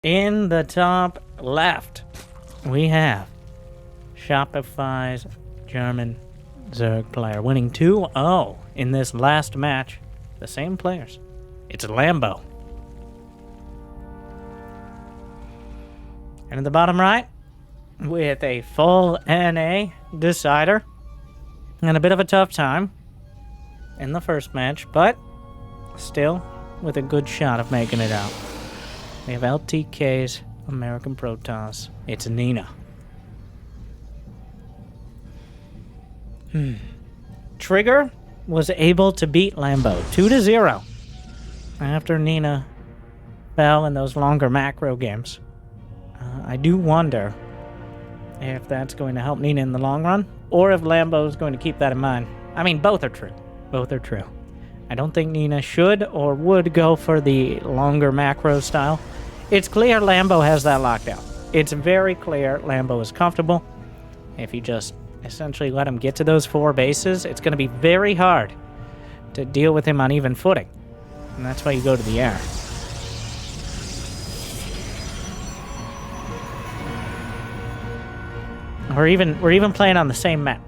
In the top left, we have Shopify's German Zerg player winning 2-0 in this last match. The same players. It's Lambo. And in the bottom right, with a full NA decider and a bit of a tough time in the first match, but still with a good shot of making it out. We have LTK's American Protoss. It's Nina. Trigger was able to beat Lambo 2-0 after Nina fell in those longer macro games. I do wonder if that's going to help Nina in the long run, or if Lambo is going to keep that in mind. I mean, both are true. Both are true. I don't think Nina should or would go for the longer macro style. It's clear Lambo has that locked out. It's very clear Lambo is comfortable. If you just essentially let him get to those 4 bases, it's going to be very hard to deal with him on even footing. And that's why you go to the air. We're even playing on the same map.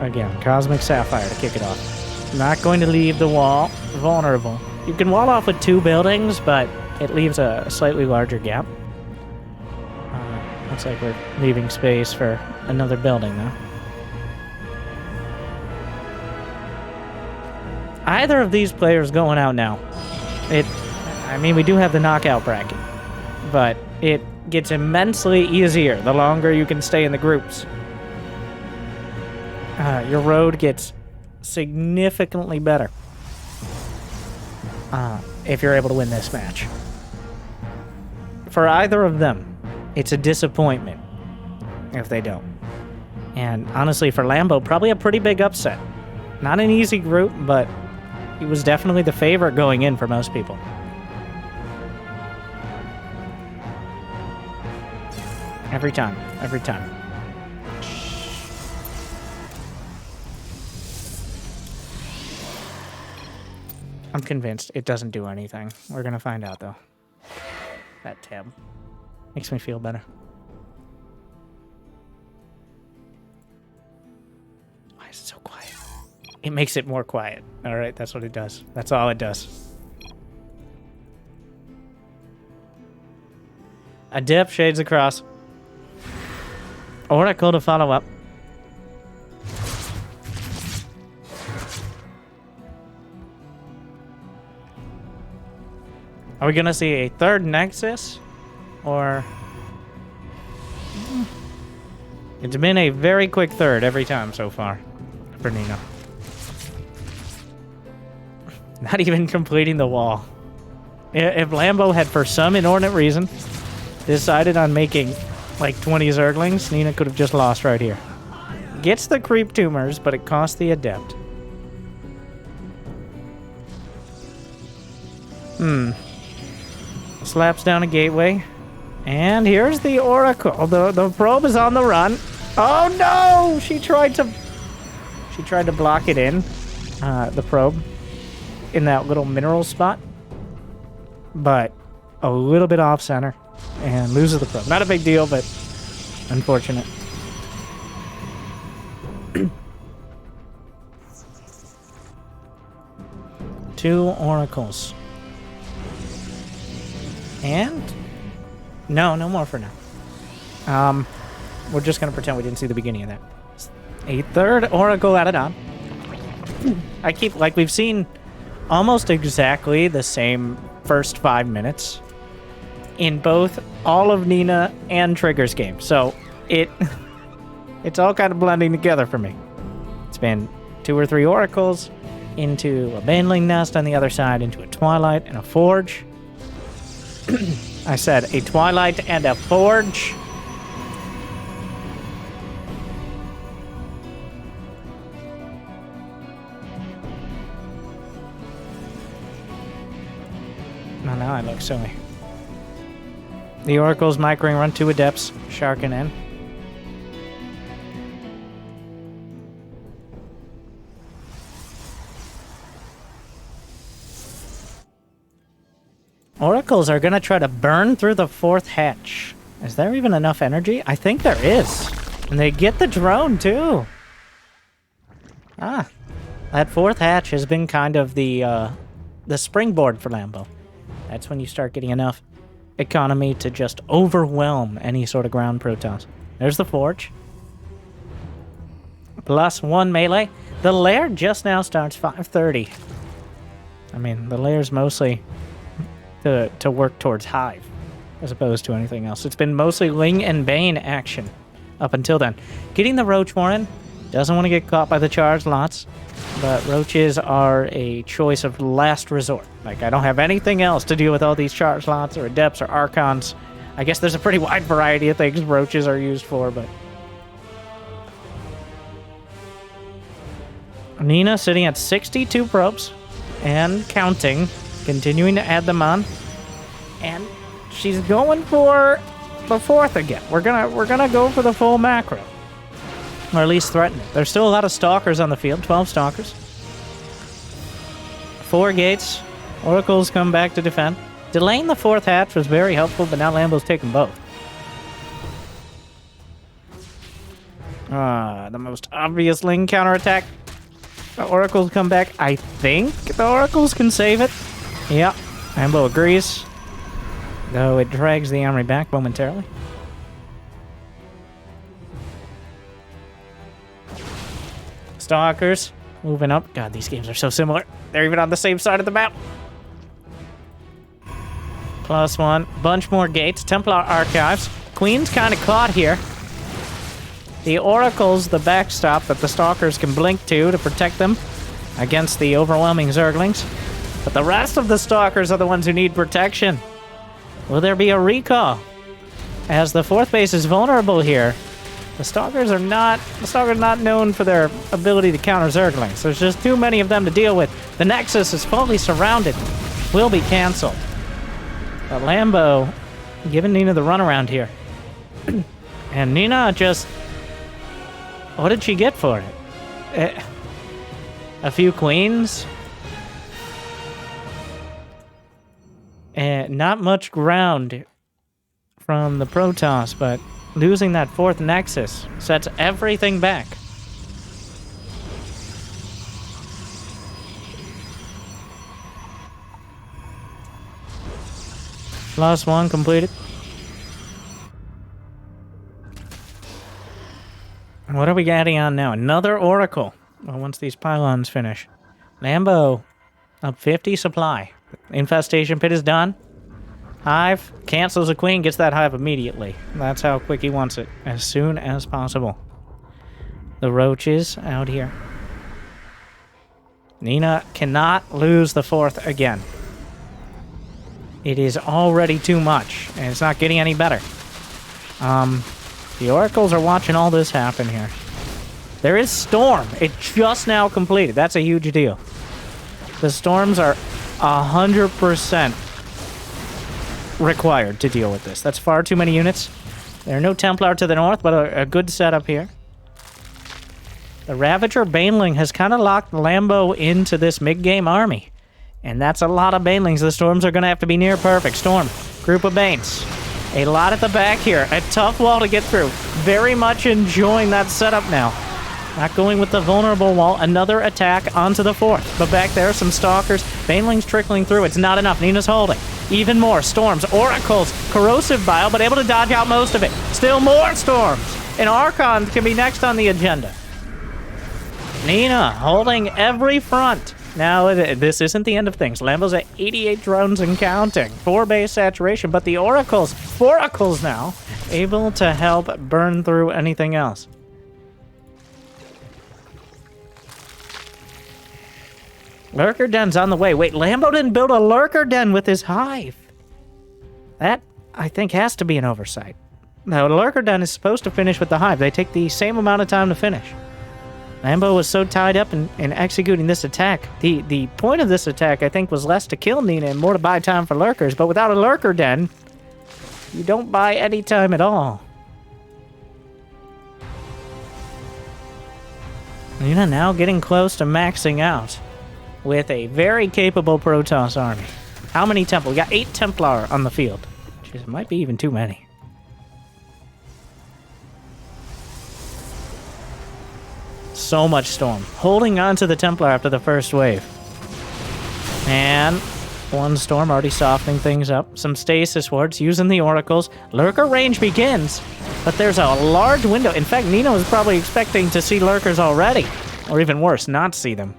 Again, Cosmic Sapphire to kick it off. Not going to leave the wall vulnerable. You can wall off with 2 buildings, but it leaves a slightly larger gap. Looks like we're leaving space for another building, though. Either of these players going out now. I mean, we do have the knockout bracket, but it gets immensely easier the longer you can stay in the groups. Your road gets significantly better if you're able to win this match. For either of them, it's a disappointment if they don't. And honestly, for Lambo, probably a pretty big upset. Not an easy group, but he was definitely the favorite going in for most people. Every time. Every time. I'm convinced it doesn't do anything. We're gonna find out, though. That tab makes me feel better. Why is it so quiet? It makes it more quiet. All right, that's what it does. That's all it does. A dip, shades across. Oracle to follow up. Are we going to see a third Nexus? Or... It's been a very quick third every time so far for Nina. Not even completing the wall. If Lambo had, for some inordinate reason, decided on making like 20 Zerglings, Nina could have just lost right here. Gets the creep tumors, but it costs the Adept. Slaps down a gateway. And here's the Oracle. The probe is on the run. Oh no! She tried to block it in. The probe. In that little mineral spot. But a little bit off center. And loses the probe. Not a big deal, but unfortunate. Two Oracles. And? No more for now. We're just going to pretend we didn't see the beginning of that. A third Oracle added on. We've seen almost exactly the same first 5 minutes in both all of Nina and Trigger's game. So it's all kind of blending together for me. It's been 2 or 3 Oracles into a Baneling Nest on the other side, into a Twilight and a Forge. I said a Twilight and a Forge. Oh, now I look silly. The Oracle's microing run 2 Adepts, Sharkin in. Oracle oracles are gonna try to burn through the fourth hatch. Is there even enough energy? I think there is. And they get the drone, too. Ah. That fourth hatch has been kind of the springboard for Lambo. That's when you start getting enough economy to just overwhelm any sort of ground protons. There's the forge. +1 melee. The lair just now starts 5:30. I mean, the lair's mostly to work towards Hive, as opposed to anything else. It's been mostly Ling and Bane action up until then. Getting the Roach Warren, doesn't want to get caught by the charge lots, but Roaches are a choice of last resort. Like, I don't have anything else to deal with all these charge lots or Adepts or Archons. I guess there's a pretty wide variety of things Roaches are used for, but... Nina sitting at 62 probes and counting, continuing to add them on, and she's going for the fourth again. We're gonna go for the full macro, or at least threaten it. There's still a lot of stalkers on the field, 12 stalkers, 4 gates. Oracles come back to defend. Delaying the fourth hatch was very helpful, but now Lambo's taking both. The most obvious Ling counterattack. The Oracles come back. I think the Oracles can save it. Yeah, Lambo agrees. Though it drags the armory back momentarily. Stalkers moving up. God, these games are so similar. They're even on the same side of the map. +1. Bunch more gates. Templar Archives. Queen's kind of caught here. The Oracle's the backstop that the Stalkers can blink to protect them against the overwhelming Zerglings. But the rest of the Stalkers are the ones who need protection. Will there be a recall? As the fourth base is vulnerable here, the Stalkers are not known for their ability to counter Zerglings. There's just too many of them to deal with. The Nexus is fully surrounded. Will be canceled. But Lambo giving Nina the runaround here. And Nina just... What did she get for it? A few queens? Not much ground from the Protoss, but losing that fourth Nexus sets everything back. +1 completed. What are we getting on now? Another Oracle. Well, once these pylons finish. Lambo up 50 supply. Infestation pit is done. Hive cancels a queen, gets that hive immediately. That's how quick he wants it. As soon as possible. The Roaches out here. Nina cannot lose the fourth again. It is already too much, and it's not getting any better. The Oracles are watching all this happen here. There is Storm. It just now completed. That's a huge deal. The Storms are 100% required to deal with this. That's far too many units. There are no Templar to the north, but a good setup here. The Ravager Baneling has kind of locked Lambo into this mid-game army. And that's a lot of Banelings. The Storms are going to have to be near perfect. Storm, group of Banes. A lot at the back here. A tough wall to get through. Very much enjoying that setup now. Not going with the vulnerable wall. Another attack onto the fourth. But back there, some Stalkers. Banelings trickling through. It's not enough. Nina's holding. Even more. Storms. Oracles. Corrosive Bile, but able to dodge out most of it. Still more Storms. And Archons can be next on the agenda. Nina holding every front. Now, this isn't the end of things. Lambo's at 88 drones and counting. 4 base saturation, but the Oracles, 4 Oracles now, able to help burn through anything else. Lurker Den's on the way. Wait, Lambo didn't build a Lurker Den with his hive. That, I think, has to be an oversight. Now, Lurker Den is supposed to finish with the hive. They take the same amount of time to finish. Lambo was so tied up in executing this attack. The point of this attack, I think, was less to kill Nina and more to buy time for Lurkers. But without a Lurker Den, you don't buy any time at all. Nina now getting close to maxing out with a very capable Protoss army. How many Templar? We got 8 Templar on the field. Jeez, it might be even too many. So much Storm. Holding on to the Templar after the first wave. And one Storm already softening things up. Some Stasis Wards using the Oracles. Lurker range begins, but there's a large window. In fact, Nina was probably expecting to see Lurkers already. Or even worse, not see them.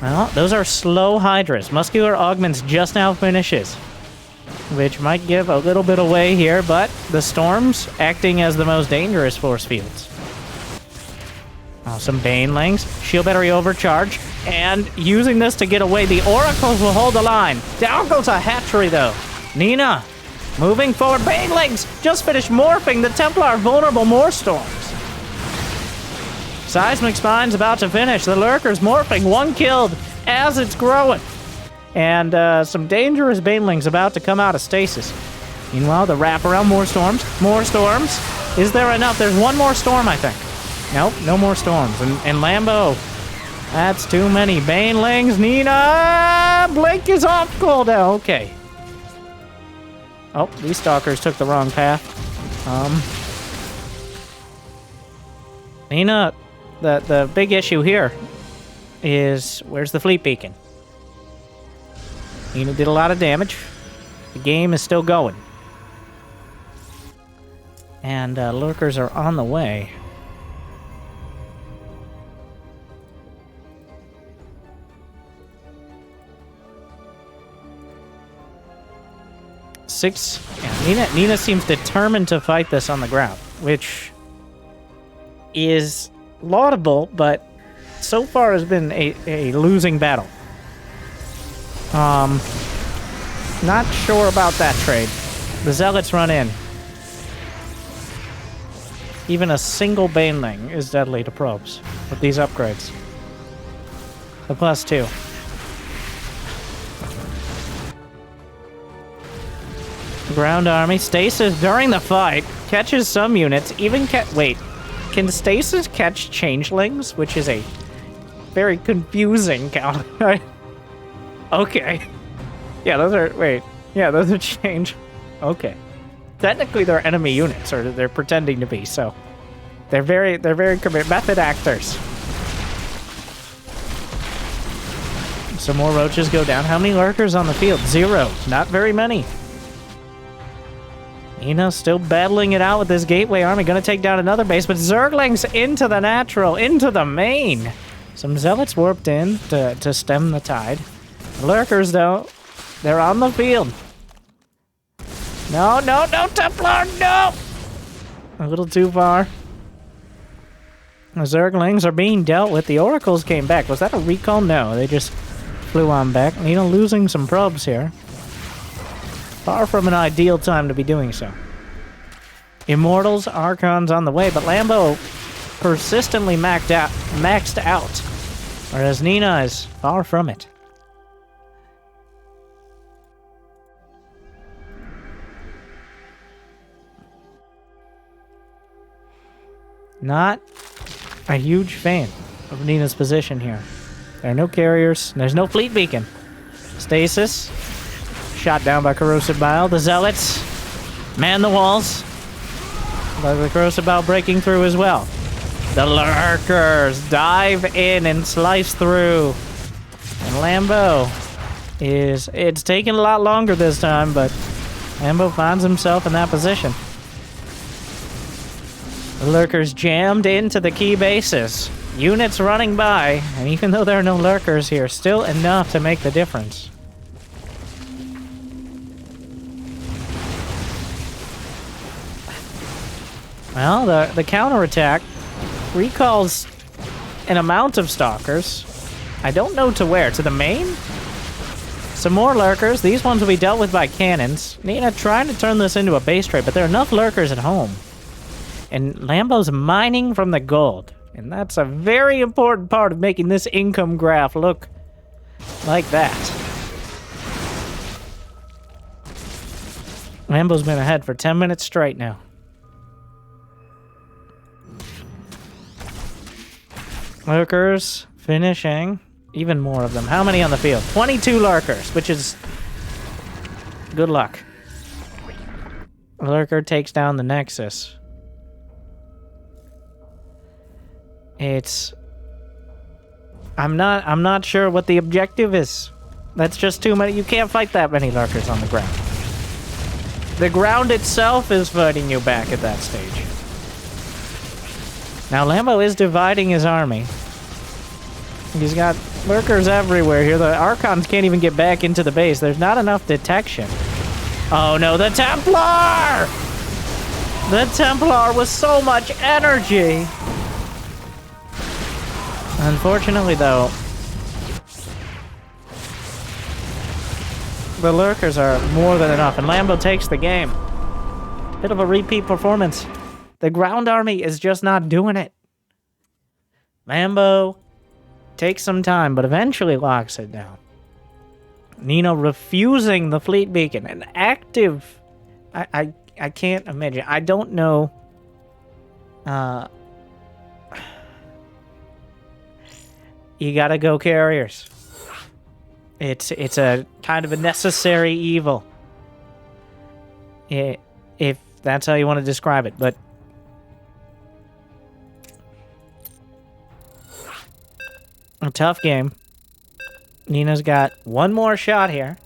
Well, those are slow Hydras. Muscular Augments just now finishes, which might give a little bit away here, but the Storms acting as the most dangerous force fields. Oh, some Banelings. Shield Battery overcharge, and using this to get away. The Oracles will hold the line. Down goes a hatchery, though. Nina, moving forward. Banelings just finished morphing. The Templar vulnerable. More Storms. Seismic Spine's about to finish. The Lurker's morphing. One killed as it's growing. And some dangerous Banelings about to come out of stasis. Meanwhile, the wraparound. More Storms. More Storms. Is there enough? There's one more Storm, I think. Nope, no more Storms. And Lambo. That's too many Banelings. Nina! Blink is off cooldown. Okay. Oh, these Stalkers took the wrong path. Nina, the big issue here is where's the fleet beacon? Nina did a lot of damage. The game is still going. And Lurkers are on the way. Yeah, Nina seems determined to fight this on the ground, which is laudable, but so far has been a losing battle. Not sure about that trade. The Zealots run in. Even a single Baneling is deadly to probes with these upgrades. The +2. Ground army. Stasis during the fight catches some units. Even wait, can Stasis catch changelings? Which is a very confusing counter. Okay. Yeah, those are... Wait. Yeah, those are change... Okay. Technically, they're enemy units, or they're pretending to be, so... They're very method actors. Some more roaches go down. How many Lurkers on the field? 0. Not very many. Nina still battling it out with this Gateway army. Gonna take down another base, but Zerglings into the natural, into the main. Some Zealots warped in to stem the tide. Lurkers, though, they're on the field. No, Templar, no! A little too far. The Zerglings are being dealt with. The Oracles came back. Was that a recall? No, they just flew on back. Nina losing some probes here. Far from an ideal time to be doing so. Immortals, Archons on the way, but Lambo persistently maxed out, whereas Nina is far from it. Not a huge fan of Nina's position here. There are no carriers, there's no fleet beacon. Stasis. Shot down by Corrosive Bile. The Zealots man the walls. But the Corrosive Bile breaking through as well. The Lurkers dive in and slice through. And Lambo is... It's taken a lot longer this time, but Lambo finds himself in that position. The Lurkers jammed into the key bases. Units running by. And even though there are no Lurkers here, still enough to make the difference. Well, the counterattack recalls an amount of Stalkers. I don't know to where. To the main? Some more Lurkers. These ones will be dealt with by cannons. Nina trying to turn this into a base trade, but there are enough Lurkers at home. And Lambo's mining from the gold. And that's a very important part of making this income graph look like that. Lambo's been ahead for 10 minutes straight now. Lurkers finishing. Even more of them. How many on the field? 22 lurkers, which is... good luck. Lurker takes down the Nexus. It's... I'm not sure what the objective is. That's just too many. You can't fight that many lurkers on the ground. The ground itself is fighting you back at that stage. Now, Lambo is dividing his army. He's got lurkers everywhere here. The Archons can't even get back into the base. There's not enough detection. Oh no, the Templar! The Templar with so much energy! Unfortunately, though, the lurkers are more than enough, and Lambo takes the game. Bit of a repeat performance. The ground army is just not doing it. Lambo takes some time, but eventually locks it down. Nina refusing the fleet beacon. An active... I can't imagine. I don't know... You gotta go carriers. It's a kind of a necessary evil. If that's how you want to describe it, but... a tough game. Nina's got one more shot here.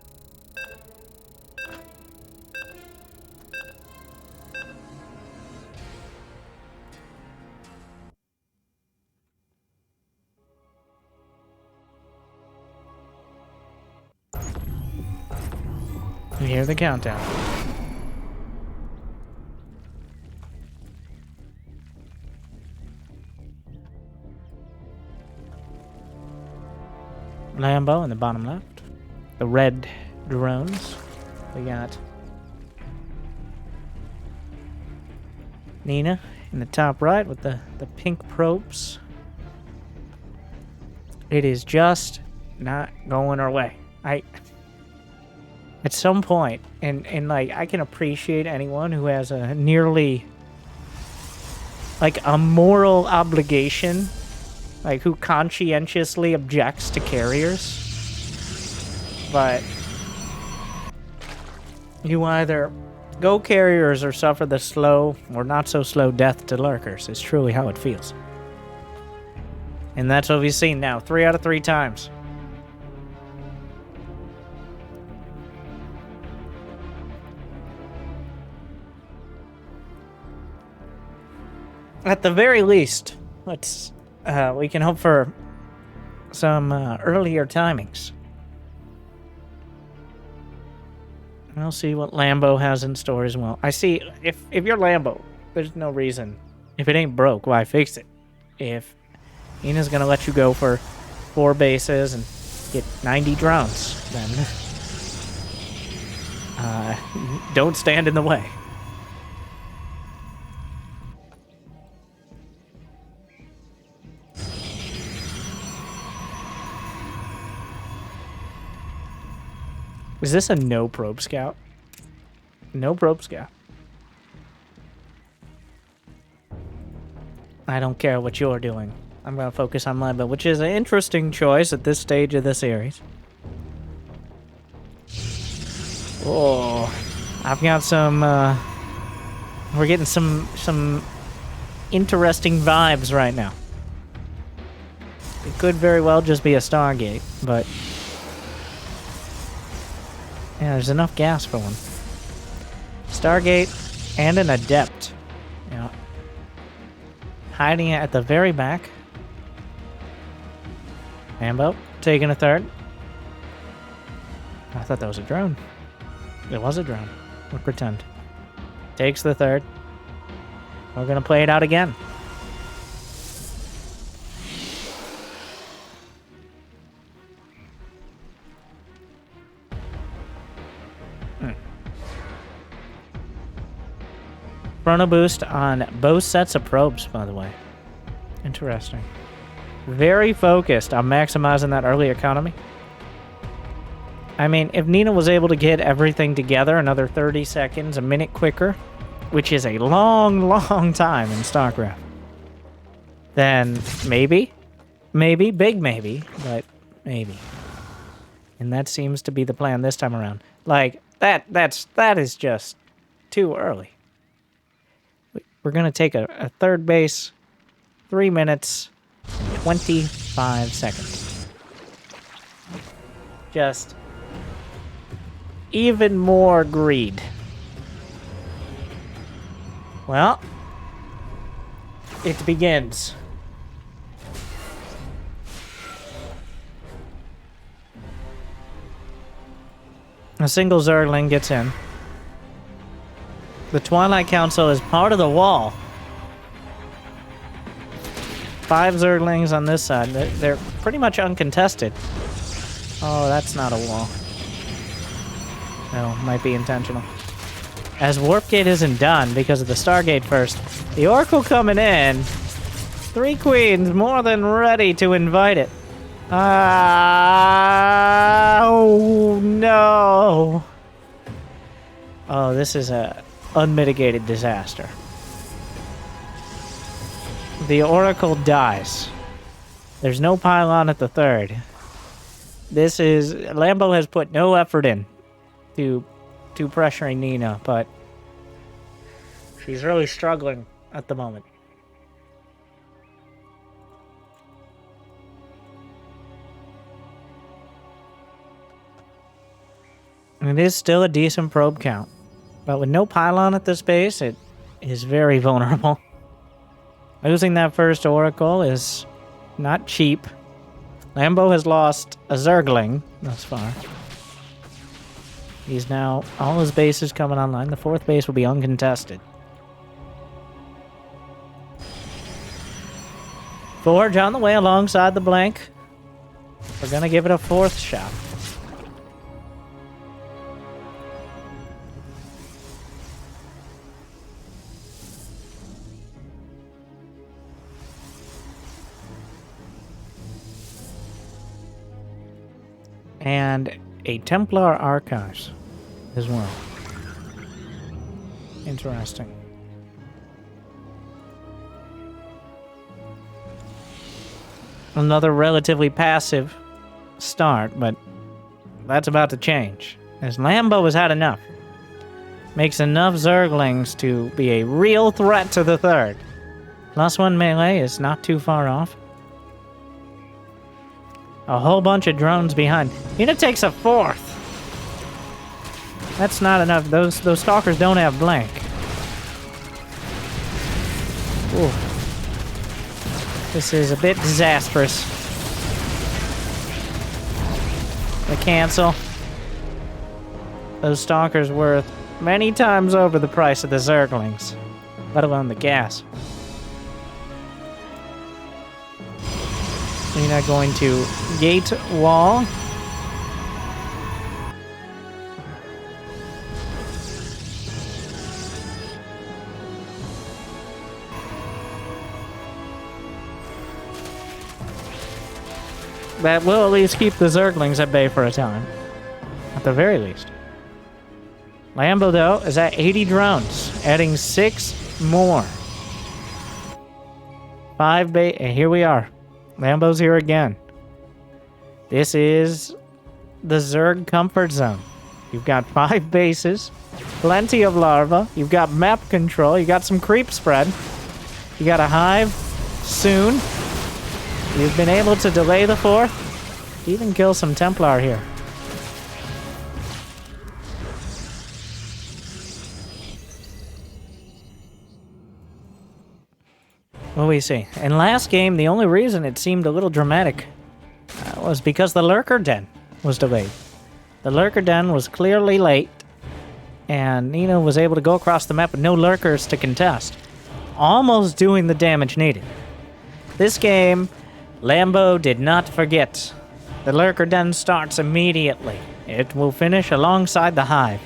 You hear the countdown. Lambo in the bottom left. The red drones. We got Nina in the top right with the pink probes. It is just not going our way. At some point, and like, I can appreciate anyone who has a nearly, like, a moral obligation, like, who conscientiously objects to carriers. But you either go carriers or suffer the slow or not so slow death to lurkers. It's truly how it feels. And that's what we've seen now, 3 out of 3 times. At the very least, let's we can hope for some earlier timings. We'll see what Lambo has in store as well. I see, if you're Lambo, there's no reason. If it ain't broke, why fix it? If Nina's gonna let you go for 4 bases and get 90 drones, then don't stand in the way. Is this a no probe scout? No probe scout. I don't care what you're doing. I'm going to focus on Lambo, which is an interesting choice at this stage of the series. Oh, I've got some, we're getting some interesting vibes right now. It could very well just be a Stargate, but... yeah, there's enough gas for one. Stargate and an Adept. Yeah. Hiding it at the very back. Lambo taking a third. I thought that was a drone. It was a drone. We'll pretend. Takes the third. We're gonna play it out again. Chrono boost on both sets of probes, by the way. Interesting. Very focused on maximizing that early economy. I mean, if Nina was able to get everything together another 30 seconds, a minute quicker, which is a long, long time in StarCraft, then maybe, big maybe, but maybe. And that seems to be the plan this time around. Like, that is just too early. We're going to take a third base, 3 minutes, 25 seconds. Just even more greed. Well, it begins. A single Zergling gets in. The Twilight Council is part of the wall. 5 Zerglings on this side. They're pretty much uncontested. Oh, that's not a wall. No, might be intentional. As Warp Gate isn't done because of the Stargate first, the Oracle coming in. 3 Queens more than ready to invite it. Oh, no. Oh, this is a unmitigated disaster. The Oracle dies. There's no pylon at the 3rd. This is... Lambo has put no effort in to pressuring Nina, but she's really struggling at the moment. It is still a decent probe count, but with no pylon at this base, it is very vulnerable. Losing that first Oracle is not cheap. Lambo has lost a Zergling thus far. He's now, all his bases coming online. The 4th base will be uncontested. Forge on the way alongside the blank. We're gonna give it a 4th shot. And a Templar Archives as well. Interesting. Another relatively passive start, but that's about to change. As Lambo has had enough. Makes enough Zerglings to be a real threat to the 3rd. +1 melee is not too far off. A whole bunch of drones behind. Nina takes a 4th. That's not enough. Those stalkers don't have blank. Ooh. This is a bit disastrous. The cancel. Those stalkers worth many times over the price of the Zerglings, let alone the gas. Nina going to gate wall. That will at least keep the Zerglings at bay for a time. At the very least. Lambo, though, is at 80 drones, adding 6 more. 5 bay, and here we are. Lambo's here again. This is the Zerg comfort zone. You've got 5 bases, plenty of larvae, you've got map control, you got some creep spread, you got a hive soon. You've been able to delay the 4th, even kill some Templar here. What do we see? In last game, the only reason it seemed a little dramatic was because the Lurker Den was delayed. The Lurker Den was clearly late, and Nina was able to go across the map with no Lurkers to contest, almost doing the damage needed. This game, Lambo did not forget. The Lurker Den starts immediately. It will finish alongside the Hive,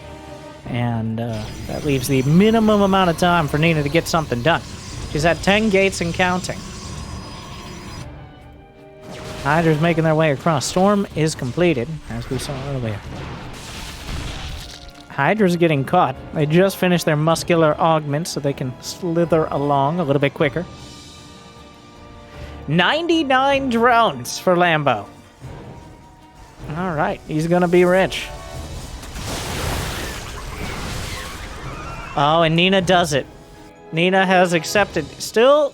and that leaves the minimum amount of time for Nina to get something done. She's at 10 gates and counting. Hydra's making their way across. Storm is completed, as we saw earlier. Hydra's getting caught. They just finished their muscular augment so they can slither along a little bit quicker. 99 drones for Lambo. All right, he's gonna be rich. Oh, and Nina does it. Nina has accepted. Still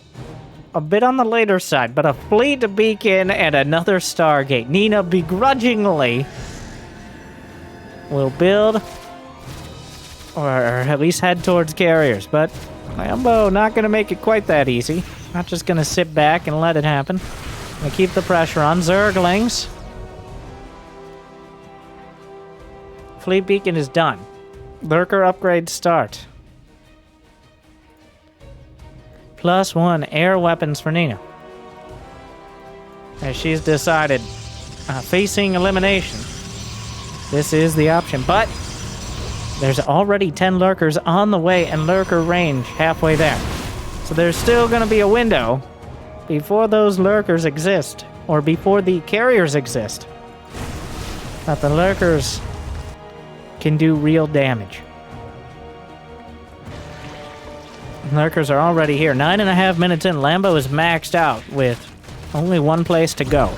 a bit on the later side, but a fleet beacon and another Stargate. Nina begrudgingly will build, or at least head towards carriers, but Lambo not gonna make it quite that easy. Not just gonna sit back and let it happen. Gonna keep the pressure on. Zerglings. Fleet beacon is done. Lurker upgrade start. +1 air weapons for Nina. As she's decided, facing elimination, this is the option. But there's already 10 lurkers on the way and lurker range halfway there. So there's still going to be a window before those lurkers exist, or before the carriers exist, that the lurkers can do real damage. Lurkers are already here. 9.5 minutes in. Lambo is maxed out with only one place to go.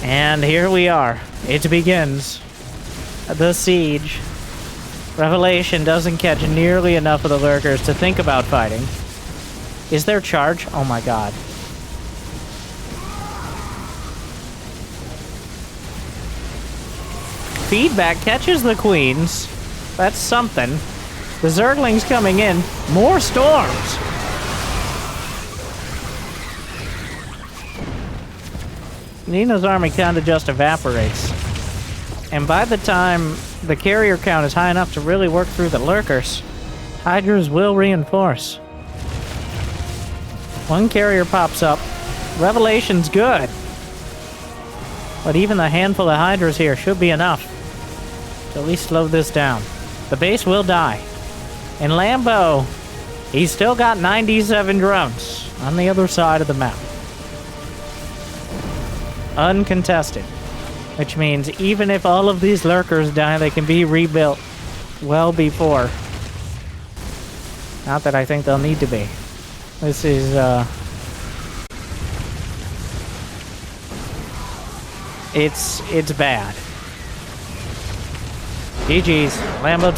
And here we are. It begins. The siege. Revelation doesn't catch nearly enough of the lurkers to think about fighting. Is there charge? Oh my god. Feedback catches the queens. That's something. The Zerglings coming in. More storms! Nina's army kind of just evaporates. And by the time the carrier count is high enough to really work through the lurkers, Hydras will reinforce. One carrier pops up. Revelation's good. But even the handful of Hydras here should be enough to at least slow this down. The base will die. And Lambo, he's still got 97 drones on the other side of the map. Uncontested. Which means even if all of these lurkers die, they can be rebuilt well before. Not that I think they'll need to be. This is, It's bad. GG's. Lambo